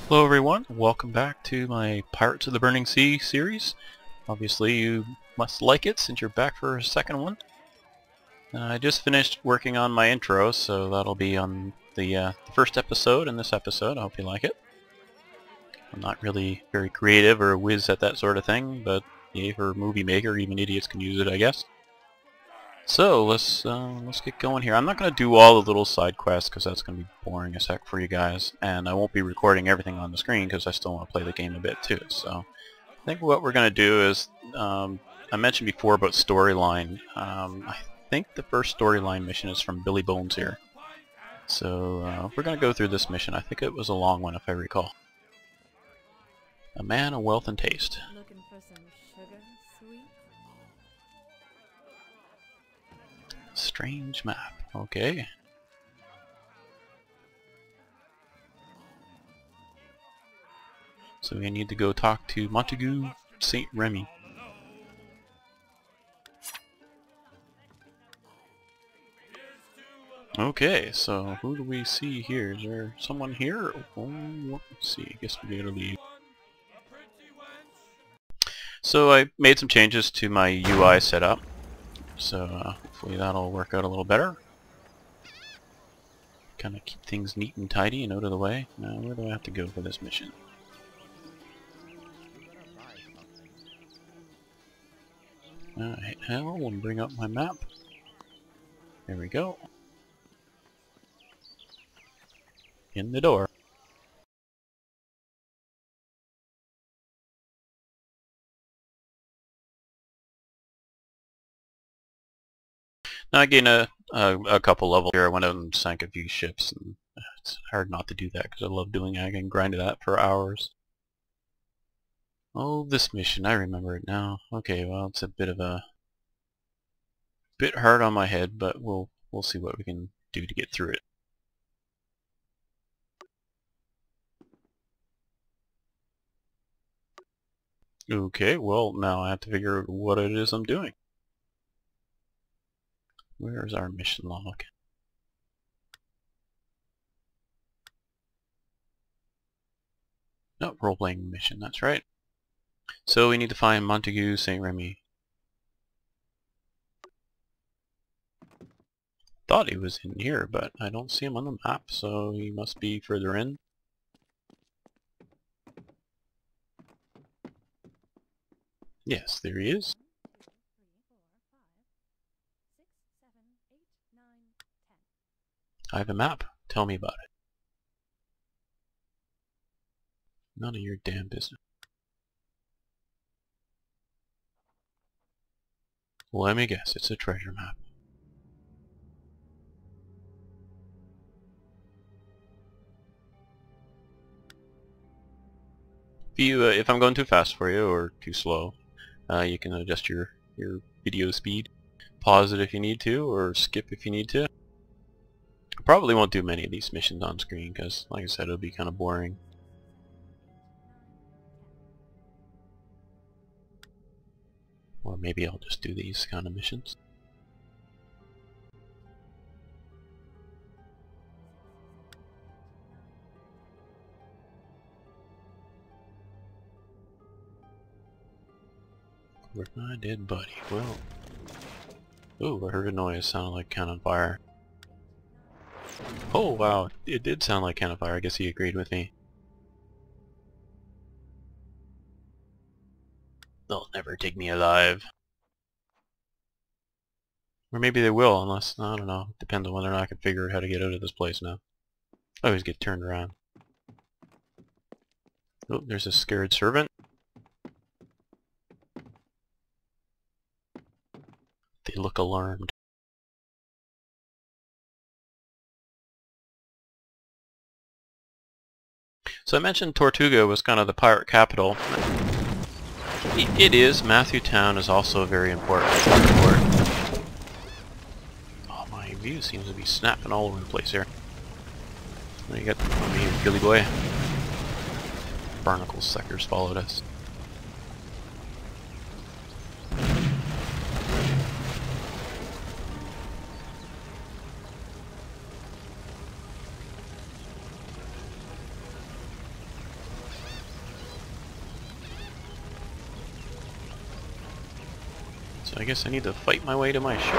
Hello everyone, welcome back to my Pirates of the Burning Sea series. Obviously you must like it since you're back for a second one. I just finished working on my intro, so that'll be on the first episode and this episode. I hope you like it. I'm not really very creative or a whiz at that sort of thing, but yay for a movie maker, even idiots can use it, I guess. So let's get going here. I'm not going to do all the little side quests because that's going to be boring as heck for you guys, and I won't be recording everything on the screen because I still want to play the game a bit too. So I think what we're going to do is, I mentioned before about storyline. I think the first storyline mission is from Billy Bones here. So we're going to go through this mission. I think it was a long one if I recall. A man of wealth and taste. Looking for some sugar, sweet? Strange map. Okay. So we need to go talk to Montague St. Remy. Okay, so who do we see here? Is there someone here? Oh, let's see. I guess we gotta leave. So I made some changes to my UI setup. So hopefully that'll work out a little better. Kind of keep things neat and tidy and out of the way. Now where do I have to go for this mission? Hell, we'll bring up my map. There we go. In the door. Now I gained a couple levels here. I went out and sank a few ships, and it's hard not to do that because I love doing it. I can grind that for hours. Oh, this mission, I remember it now. Okay, well it's a bit hard on my head, but we'll see what we can do to get through it. Okay, well now I have to figure out what it is I'm doing. Where's our mission log? No, role-playing mission, that's right. So we need to find Montague St. Remy. Thought he was in here, but I don't see him on the map, so he must be further in. Yes, there he is. I have a map. Tell me about it. None of your damn business. Let me guess, it's a treasure map. If I'm going too fast for you or too slow, you can adjust your video speed. Pause it if you need to, or skip if you need to. I probably won't do many of these missions on screen because, like I said, it'll be kind of boring. Or maybe I'll just do these kind of missions. Where's my dead buddy? Well... Ooh, I heard a noise. Sounded like cannon fire. Oh, wow. It did sound like cannon fire. I guess he agreed with me. They'll never take me alive. Or maybe they will, unless... I don't know. Depends on whether or not I can figure out how to get out of this place now. I always get turned around. Oh, there's a scared servant. They look alarmed. So I mentioned Tortuga was kind of the pirate capital. It is. Matthew Town is also very important port. Oh, my view seems to be snapping all over the place here. You got me and Billy Boy. Barnacle suckers followed us. So I guess I need to fight my way to my ship.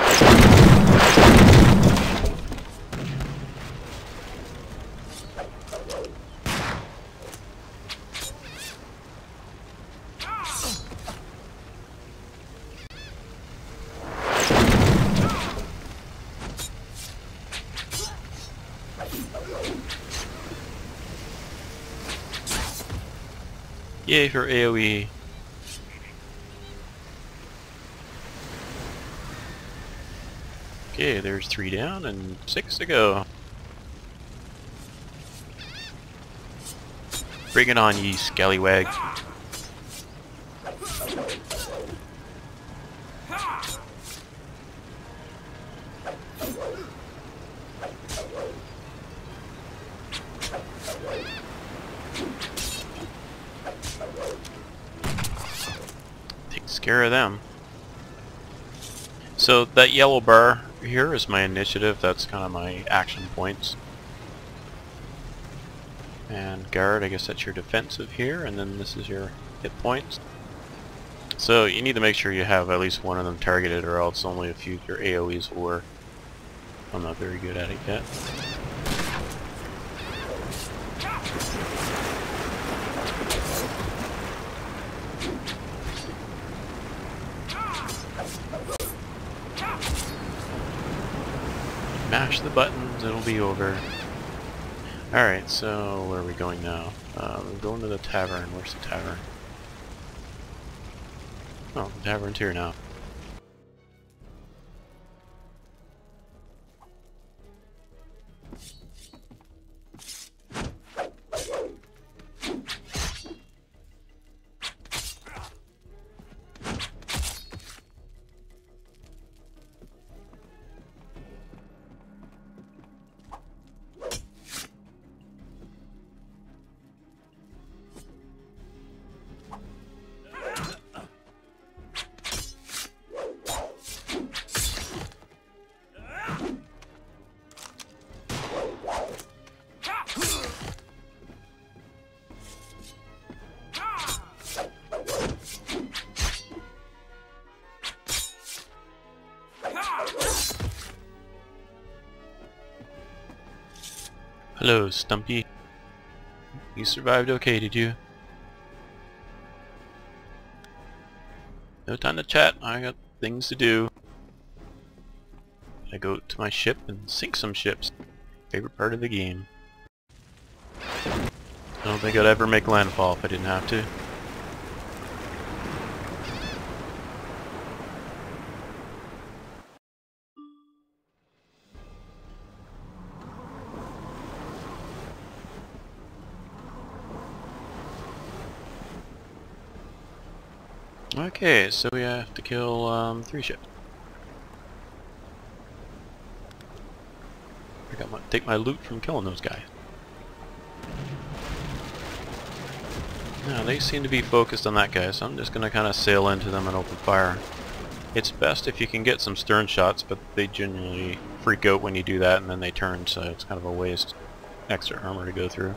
Yay for AoE. Okay, there's 3 down and 6 to go. Bring it on, ye scallywags. Takes care of them. So that yellow bar here is my initiative. That's kind of my action points. And guard, I guess that's your defensive here, and then this is your hit points. So you need to make sure you have at least one of them targeted, or else only a few of your AoEs will work. I'm not very good at it yet. Mash the buttons, it'll be over. Alright, so where are we going now? We're going to the tavern. Where's the tavern? Oh, the tavern's here now. Hello, Stumpy. You survived okay, did you? No time to chat, I got things to do. I go to my ship and sink some ships. Favorite part of the game. I don't think I'd ever make landfall if I didn't have to. Okay, so we have to kill 3 ships. Take my loot from killing those guys. Now they seem to be focused on that guy, so I'm just gonna kind of sail into them and open fire. It's best if you can get some stern shots, but they generally freak out when you do that, and then they turn, so it's kind of a waste. Extra armor to go through,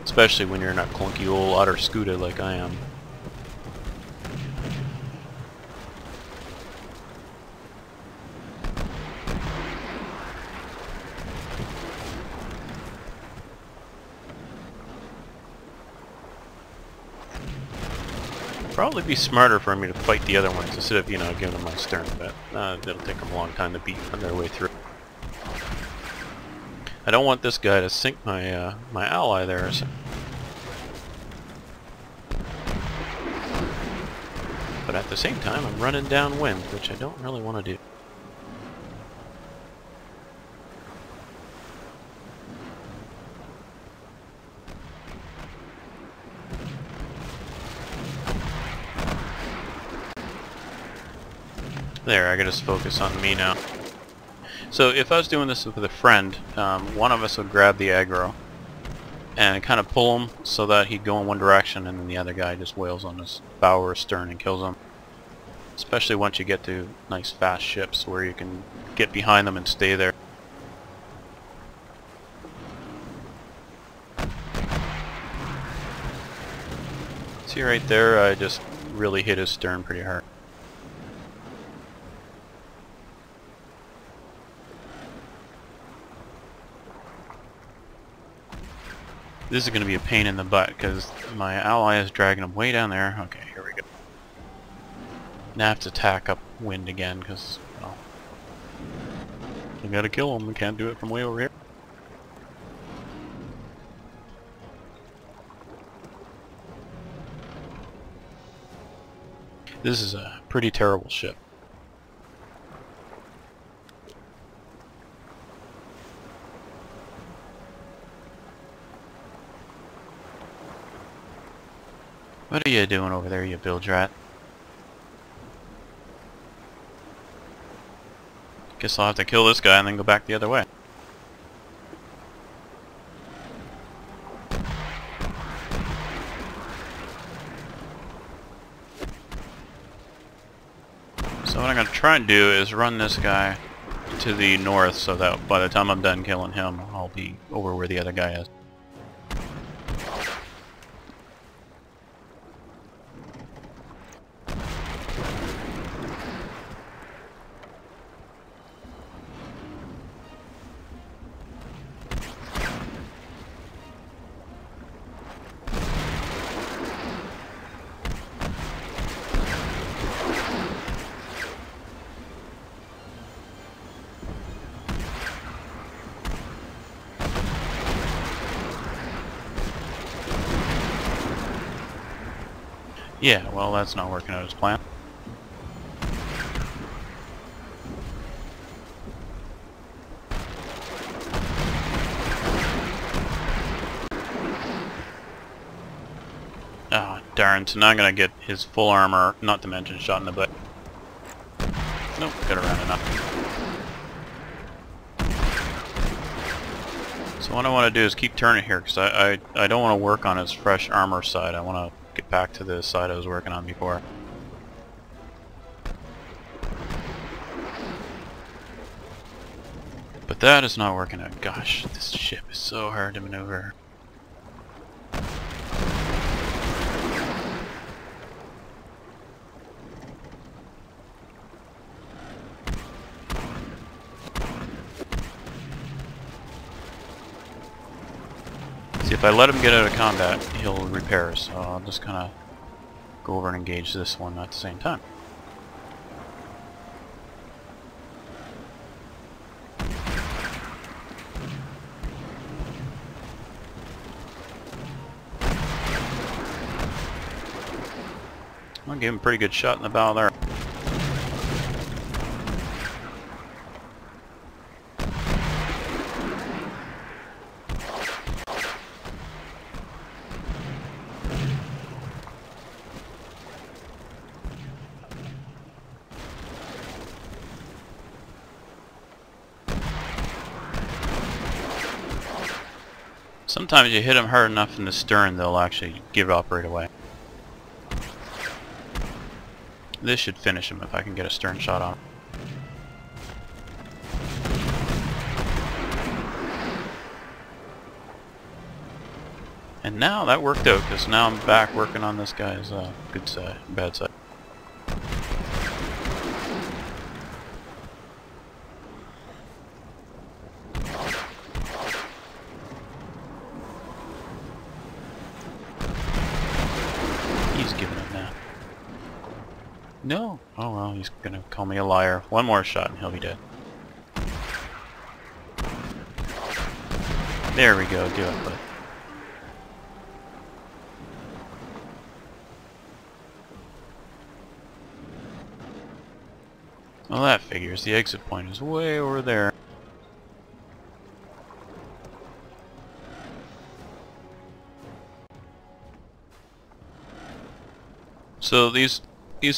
especially when you're not clunky old otter scooter like I am. Probably be smarter for me to fight the other ones instead of, you know, giving them my stern, but it'll take them a long time to beat on their way through. I don't want this guy to sink my my ally there. So. But at the same time, I'm running downwind, which I don't really want to do. There, I gotta just focus on me now. So if I was doing this with a friend, one of us would grab the aggro and kind of pull him so that he'd go in one direction, and then the other guy just wails on his bow or stern and kills him. Especially once you get to nice fast ships where you can get behind them and stay there. See right there, I just really hit his stern pretty hard. This is going to be a pain in the butt because my ally is dragging him way down there. Okay, here we go. Now I have to tack up wind again because, well, we gotta kill him. We can't do it from way over here. This is a pretty terrible ship. What are you doing over there, you bilge rat? Guess I'll have to kill this guy and then go back the other way. So what I'm going to try and do is run this guy to the north so that by the time I'm done killing him, I'll be over where the other guy is. Yeah, well, that's not working out as planned. Ah, darn, so now I'm gonna get his full armor, not to mention shot in the butt. Nope, got around enough. So what I want to do is keep turning here, because I don't want to work on his fresh armor side. I want to get back to the side I was working on before. But that is not working out. Gosh, this ship is so hard to maneuver. See, if I let him get out of combat, he'll repair, so I'll just kind of go over and engage this one at the same time. I gave him a pretty good shot in the bow there. Sometimes you hit them hard enough in the stern, they'll actually give up right away. This should finish him if I can get a stern shot on him. And now that worked out, because now I'm back working on this guy's good side, bad side. He's giving up now. No! Oh well, he's gonna call me a liar. One more shot and he'll be dead. There we go, do it, bud. Well, that figures. The exit point is way over there. So these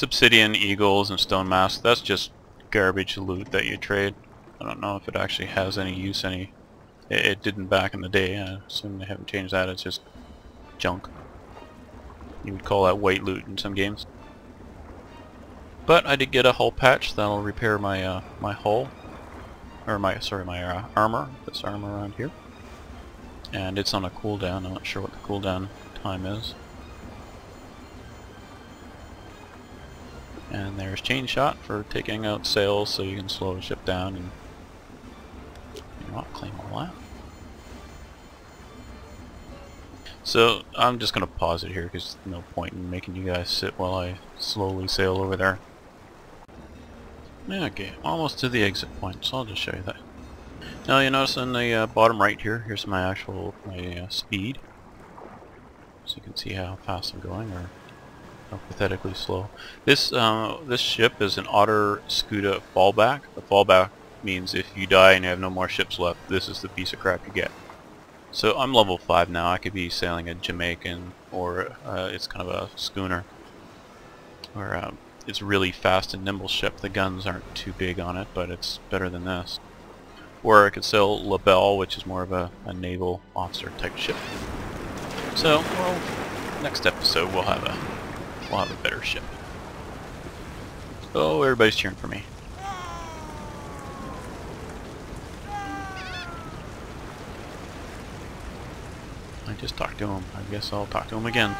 obsidian eagles and stone masks, that's just garbage loot that you trade. I don't know if it actually has any use. It didn't back in the day. I assume they haven't changed that. It's just junk. You would call that white loot in some games. But I did get a hull patch that'll repair my my hull, or my armor. This armor around here, and it's on a cooldown. I'm not sure what the cooldown time is. And there's chain shot for taking out sails, so you can slow the ship down and you know what, claim all that. So I'm just going to pause it here because there's no point in making you guys sit while I slowly sail over there. Okay, almost to the exit point, so I'll just show you that. Now you notice in the bottom right here, here's my actual speed. So you can see how fast I'm going, or how pathetically slow. This ship is an Otter Scuda fallback. The fallback means if you die and you have no more ships left, this is the piece of crap you get. So I'm level 5 now. I could be sailing a Jamaican, or it's kind of a schooner, or it's a really fast and nimble ship. The guns aren't too big on it, but it's better than this. Or I could sail La Belle, which is more of a naval officer type ship. So, well, next episode we'll have a better ship. Oh, everybody's cheering for me. I just talked to him. I guess I'll talk to him again.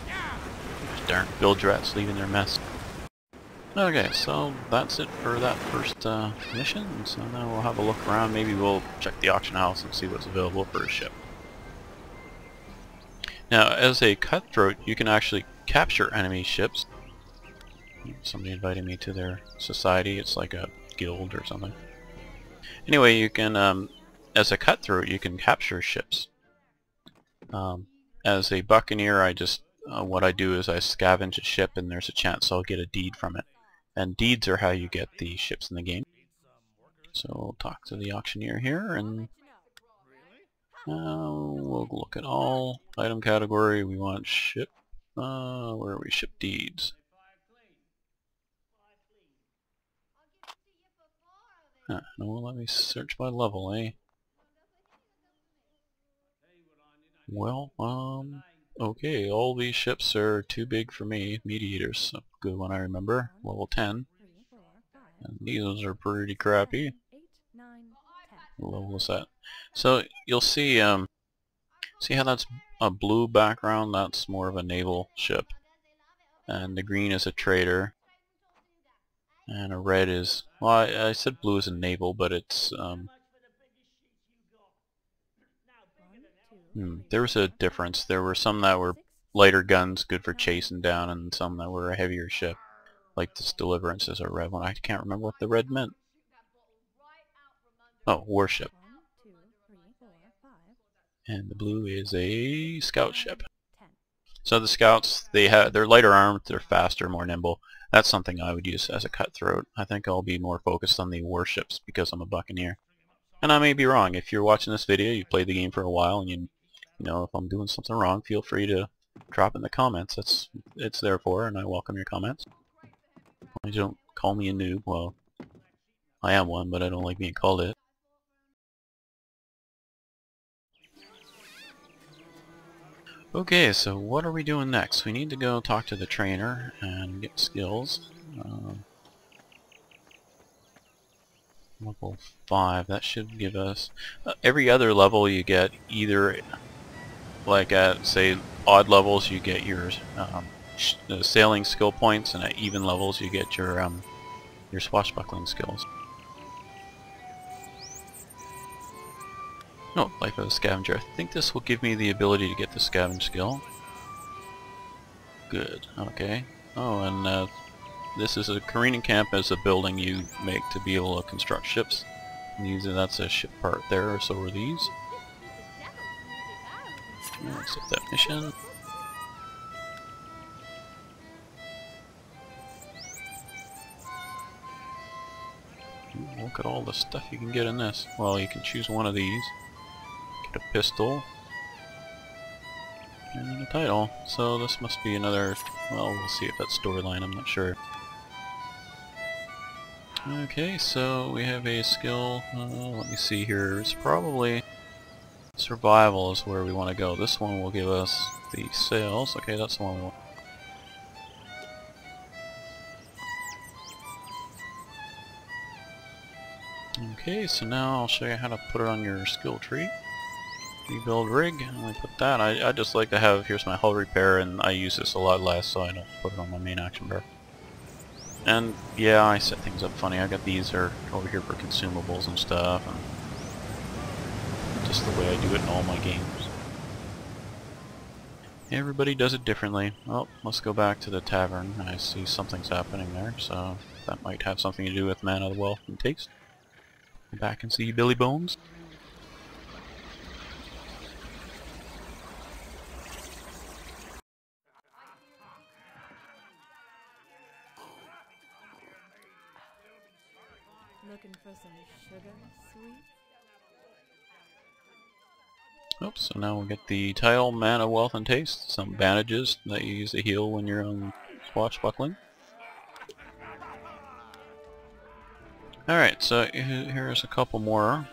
Those darn bilge rats leaving their mess. Okay, so that's it for that first mission. So now we'll have a look around. Maybe we'll check the auction house and see what's available for a ship. Now, as a cutthroat, you can actually capture enemy ships. Somebody invited me to their society. It's like a guild or something. Anyway, you can, as a cutthroat, you can capture ships. As a buccaneer, I just what I do is I scavenge a ship, and there's a chance I'll get a deed from it. And deeds are how you get the ships in the game. So we'll talk to the auctioneer here, and we'll look at all item category. We want ship. Where are we? Ship deeds. Huh, no, let me search by level, eh? Well, okay, all these ships are too big for me. Mediators, a good one I remember, level 10. And these are pretty crappy. What level is that? So you'll see, see how that's a blue background? That's more of a naval ship. And the green is a trader. And a red is, well, I said blue is a naval, but it's, there was a difference. There were some that were lighter guns, good for chasing down, and some that were a heavier ship. Like this Deliverance is a red one. I can't remember what the red meant. Oh, warship. And the blue is a scout ship. So the scouts, they're lighter armed, they're faster, more nimble. That's something I would use as a cutthroat. I think I'll be more focused on the warships because I'm a buccaneer. And I may be wrong. If you're watching this video, you played the game for a while, and you know, if I'm doing something wrong, feel free to drop in the comments. It's there for, and I welcome your comments. You don't call me a noob. Well, I am one, but I don't like being called it. Okay, so what are we doing next? We need to go talk to the trainer and get skills. Level 5, that should give us... every other level you get either, like at, say, odd levels you get your sailing skill points, and at even levels you get your swashbuckling skills. No, Life of a Scavenger. I think this will give me the ability to get the scavenge skill. Good, okay. Oh, and this is a careening camp as a building you make to be able to construct ships. And usually that's a ship part there, so are these. Accept that mission. Ooh, look at all the stuff you can get in this. Well, you can choose one of these. Get a pistol. And a title. So this must be another... well, we'll see if that's storyline, I'm not sure. Okay, so we have a skill, let me see here, it's probably survival is where we want to go. This one will give us the sails. Okay, that's the one we want. Okay, so now I'll show you how to put it on your skill tree. Rebuild rig, and we put that. I just like to have, here's my hull repair, and I use this a lot less, so I don't put it on my main action bar. And yeah, I set things up funny. I got these are over here for consumables and stuff. just the way I do it in all my games. Everybody does it differently. Well, let's go back to the tavern. I see something's happening there, so that might have something to do with Mana, Wealth, and Taste. Go back and see Billy Bones. Looking for some sugar, sweet? Oops, so now we'll get the title, Mana, Wealth, and Taste. Some bandages that you use to heal when you're on swashbuckling. Alright, so here's a couple more.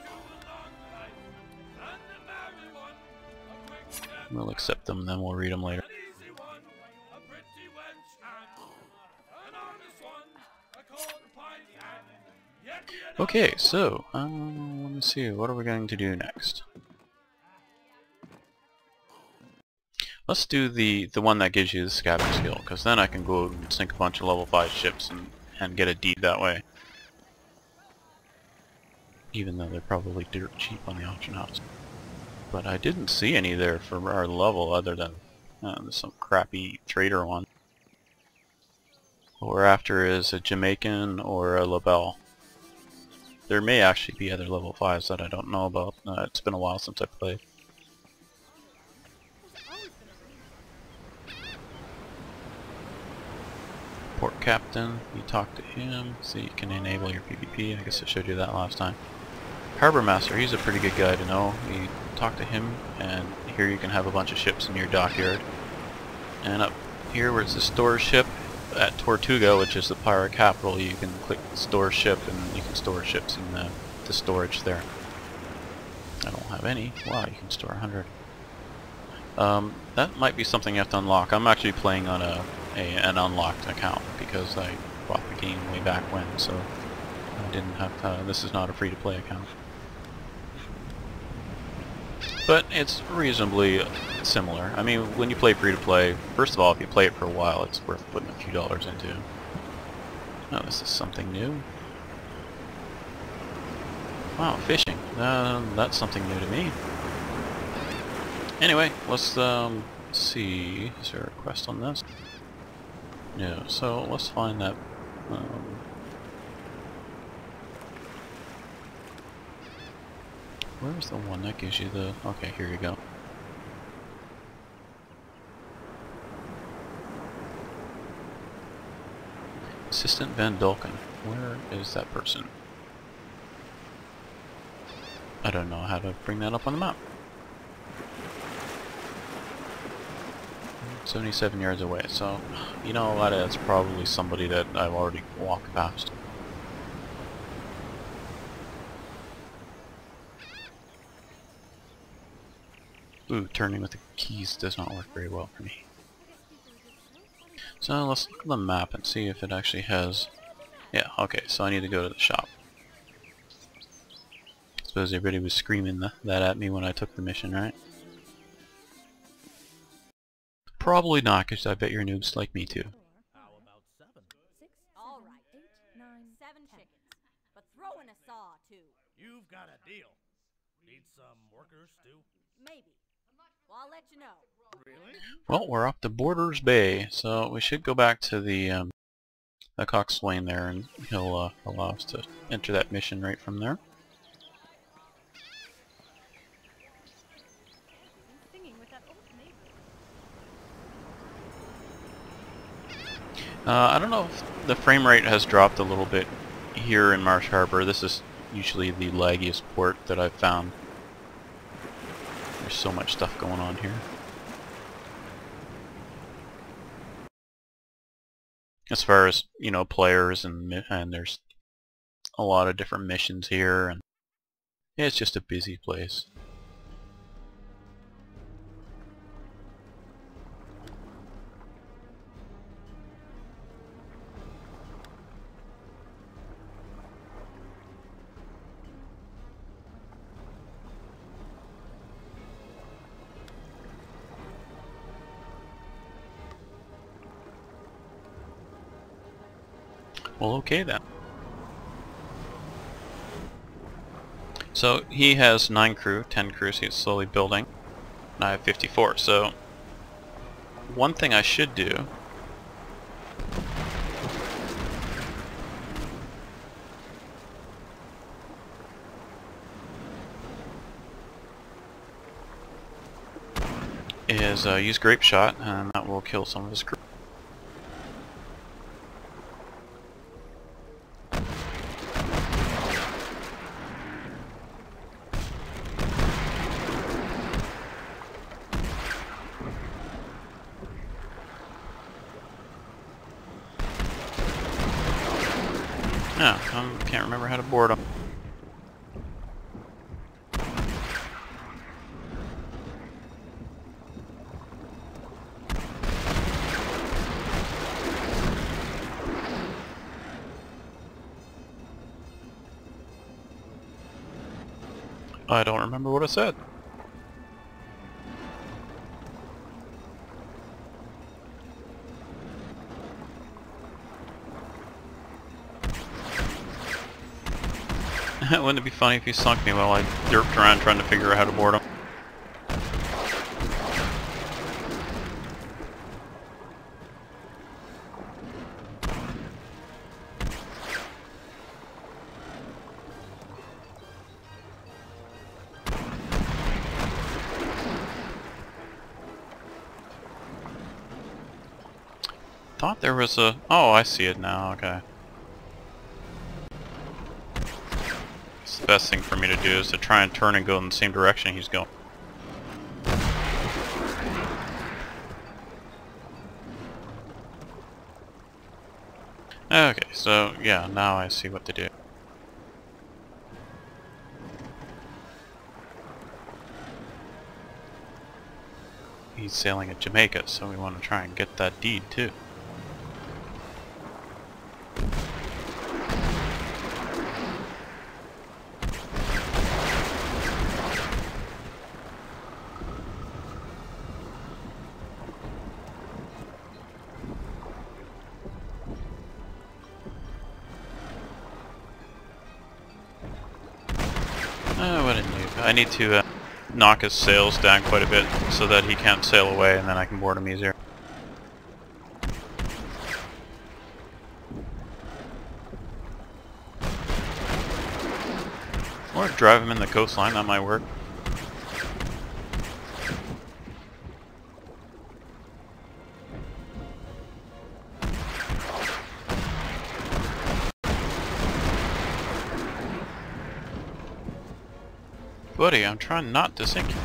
We'll accept them, then we'll read them later. Okay, so, let me see, what are we going to do next? Let's do the one that gives you the scabbing skill, because then I can go and sink a bunch of level 5 ships and get a deed that way. Even though they're probably dirt cheap on the auction house. But I didn't see any there for our level other than some crappy trader one. What we're after is a Jamaican or a Labelle. There may actually be other level 5s that I don't know about. It's been a while since I played. Port Captain, you talk to him, so you can enable your PvP. I guess I showed you that last time. Harbor Master, he's a pretty good guy to know. You talk to him, and here you can have a bunch of ships in your dockyard. And up here where it's the store ship, at Tortuga, which is the pirate capital, you can click store ship and you can store ships in the storage there. I don't have any. Wow, you can store 100. That might be something you have to unlock. I'm actually playing on an unlocked account because I bought the game way back when, so I didn't have this is not a free-to-play account. But it's reasonably similar. I mean, when you play free-to-play, first of all, if you play it for a while, it's worth putting a few dollars into. Oh, this is something new. Wow, fishing. That's something new to me. Anyway, let's see. Is there a quest on this? No, so let's find that. Where's the one that gives you the... Okay, here you go. Assistant Van Dulken. Where is that person? I don't know how to bring that up on the map. 77 yards away, so you know what, that's probably somebody that I've already walked past. Ooh, turning with the keys does not work very well for me. So let's look at the map and see if it actually has... Yeah, okay, so I need to go to the shop. I suppose everybody was screaming that at me when I took the mission, right? Probably not, because I bet you're noobs like me too. How about 7? 6, All right. 8, 9, 7 10. chickens. But throw in a saw, too. You've got a deal. Need some workers, too? Maybe. Well, I'll let you know. Really? Well, we're off to Borders Bay, so we should go back to the coxswain there, and he'll allow us to enter that mission right from there. Singing with that old neighbor. I don't know if the frame rate has dropped a little bit here in Marsh Harbor. This is usually the laggiest port that I've found. There's so much stuff going on here. As far as, you know, players and there's a lot of different missions here, and yeah, it's just a busy place. Well, okay then. So he has 9 crew, 10 crews he's slowly building, and I have 54. So one thing I should do is use grape shot, and that will kill some of his crew. No, I can't remember how to board them. I don't remember what I said. Wouldn't it be funny if he sunk me while I derped around trying to figure out how to board him? Thought there was a... Oh, I see it now, okay. It's the best thing for me to do is to try and turn and go in the same direction he's going. Okay, so yeah, now I see what to do. He's sailing at Jamaica, so we want to try and get that deed too. What a noob. I need to knock his sails down quite a bit so that he can't sail away, and then I can board him easier. Or drive him in the coastline, that might work. Buddy, I'm trying not to sink you.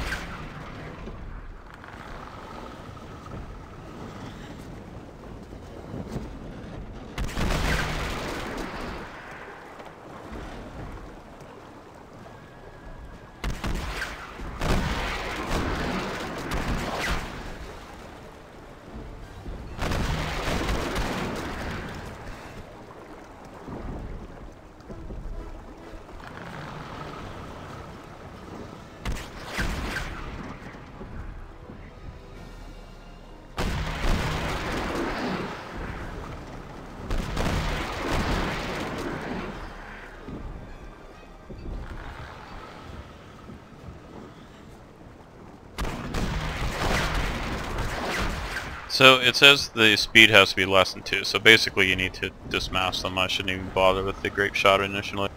So it says the speed has to be less than 2, so basically you need to dismast them. I shouldn't even bother with the grape shot initially.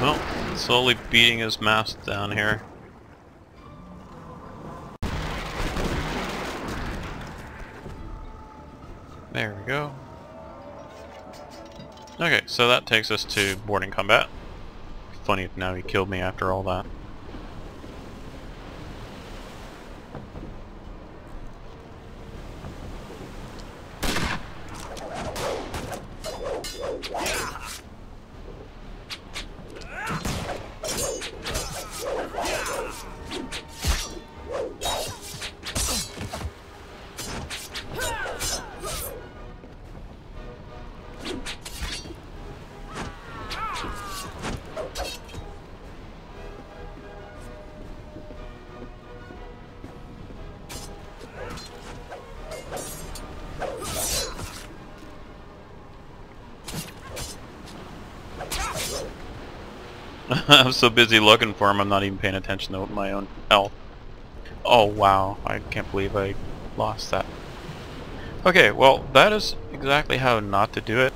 Well, slowly beating his mast down here. There we go. Okay, so that takes us to boarding combat. Funny if now he killed me after all that. I'm so busy looking for him, I'm not even paying attention to my own health. Oh wow, I can't believe I lost that. Okay, well, that is exactly how not to do it.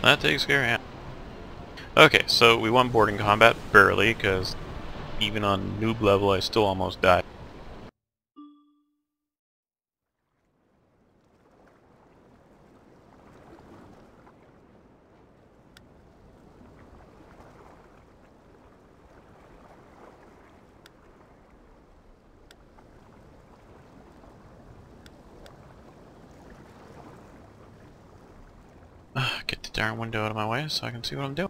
That takes care of him. Okay, so we won boarding combat, barely, because even on noob level I still almost died. Get the darn window out of my way so I can see what I'm doing.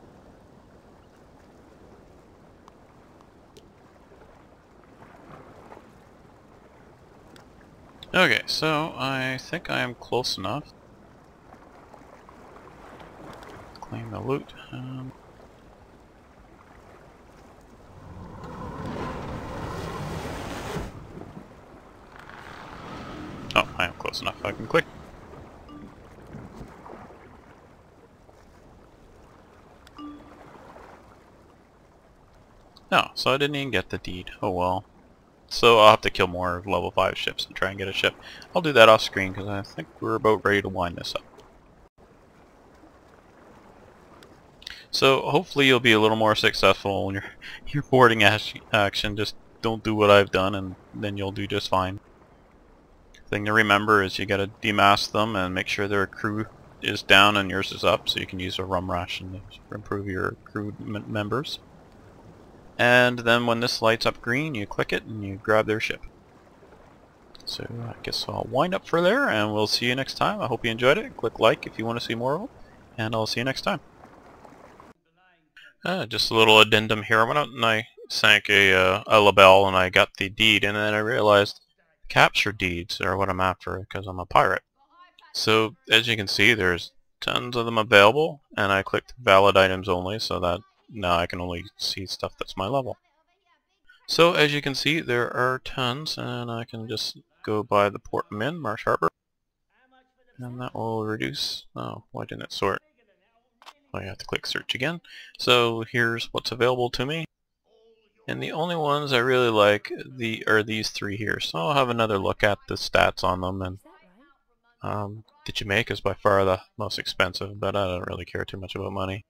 Okay, so I think I am close enough. Claim the loot. Oh, I am close enough. I can click. No, so I didn't even get the deed. Oh well. So I'll have to kill more level 5 ships and try and get a ship. I'll do that off screen because I think we're about ready to wind this up. So hopefully you'll be a little more successful in your boarding action. Just don't do what I've done and then you'll do just fine. Thing to remember is you gotta demask them and make sure their crew is down and yours is up so you can use a rum ration to improve your crew members. And then when this lights up green, you click it and you grab their ship. So I guess I'll wind up for there and we'll see you next time. I hope you enjoyed it. Click like if you want to see more of it. And I'll see you next time. Just a little addendum here. I went out and I sank a label and I got the deed, and then I realized capture deeds are what I'm after because I'm a pirate. So as you can see, there's tons of them available, and I clicked valid items only so that now I can only see stuff that's my level. So as you can see, there are tons, and I can just go by the Port Min, Marsh Harbor, and that will reduce. Oh, why didn't it sort? I have to click search again. So here's what's available to me, and the only ones I really like are these three here. So I'll have another look at the stats on them, and the Jamaica is by far the most expensive, but I don't really care too much about money.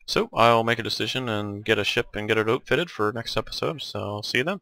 So I'll make a decision and get a ship and get it outfitted for next episode, so I'll see you then.